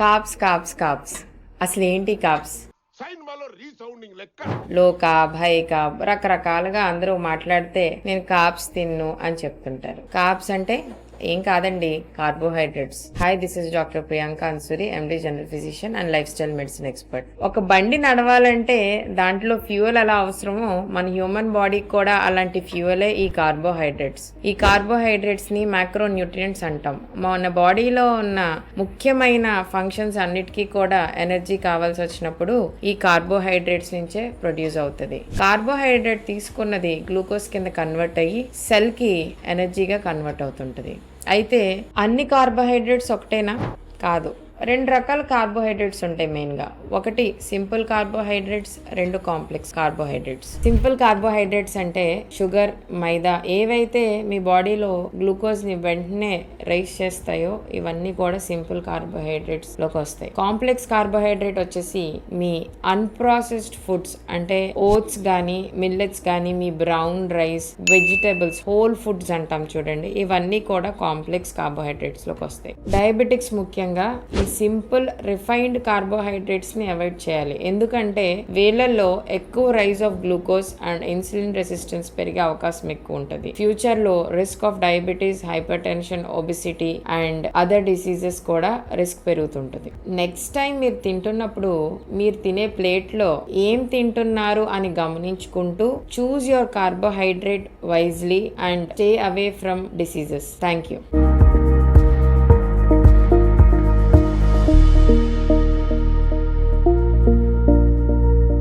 Caps caps caps అసలు ఏంటి caps? లో కార్బ్, హై కార్బ్ రకరకాలుగా అందరూ మాట్లాడితే నేను కాప్స్ తిన్ను అని చెప్తుంటారు. కాప్స్ అంటే ఏం కాదండి, carbohydrates. Hi, this is doctor Priyanka Ansuri, MD general physician and life style medicine expert. ఒక బండి నడవాలంటే దాంట్లో ఫ్యూయల్ ఎలా అవసరమో మన హ్యూమన్ బాడీకి కూడా అలాంటి ఫ్యూయలే ఈ కార్బోహైడ్రేట్స్. ఈ కార్బోహైడ్రేట్స్ ని మైక్రో న్యూట్రియంట్స్ అంటాం. మన బాడీలో ఉన్న ముఖ్యమైన ఫంక్షన్స్ అన్నిటికీ కూడా ఎనర్జీ కావాల్సి వచ్చినప్పుడు ఈ కార్బోహైడ్రేట్స్ నుంచే ప్రొడ్యూస్ అవుతుంది. కార్బోహైడ్రేట్ తీసుకున్నది గ్లూకోజ్ కింద కన్వర్ట్ అయ్యి సెల్ కి ఎనర్జీగా కన్వర్ట్ అవుతుంటది. అయితే అన్ని కార్బోహైడ్రేట్స్ ఒకటేనా? కాదు. రెండు రకాల కార్బోహైడ్రేట్స్ ఉంటాయి మెయిన్గా. ఒకటి సింపుల్ కార్బోహైడ్రేట్స్, రెండు కాంప్లెక్స్ కార్బోహైడ్రేట్స్. సింపుల్ కార్బోహైడ్రేట్స్ అంటే షుగర్, మైదా ఏవైతే మీ బాడీలో గ్లూకోజ్ ని వెంటనే రైస్ చేస్తాయో ఇవన్నీ కూడా సింపుల్ కార్బోహైడ్రేట్స్ లోకి వస్తాయి. కాంప్లెక్స్ కార్బోహైడ్రేట్ వచ్చేసి మీ అన్ప్రాసెస్డ్ ఫుడ్స్ అంటే ఓట్స్ గానీ, మిల్లెట్స్ గానీ, మీ brown rice, vegetables, whole foods అంటాం చూడండి, ఇవన్నీ కూడా కాంప్లెక్స్ కార్బోహైడ్రేట్స్ లోకి వస్తాయి. డయాబెటిక్స్ ముఖ్యంగా సింపుల్ రిఫైన్డ్ కార్బోహైడ్రేట్స్ ని అవాయిడ్ చేయాలి. ఎందుకంటే వీళ్ళల్లో ఎక్కువ rise of glucose and insulin resistance పెరిగే అవకాశం ఎక్కువ ఉంటుంది. ఫ్యూచర్ లో risk of diabetes, hypertension, obesity and other diseases కూడా రిస్క్ పెరుగుతుంటుంది. నెక్స్ట్ టైం మీరు తింటున్నప్పుడు మీరు తినే ప్లేట్ లో ఏం తింటున్నారు అని గమనించుకుంటూ choose your carbohydrate wisely and stay away from diseases. Thank you.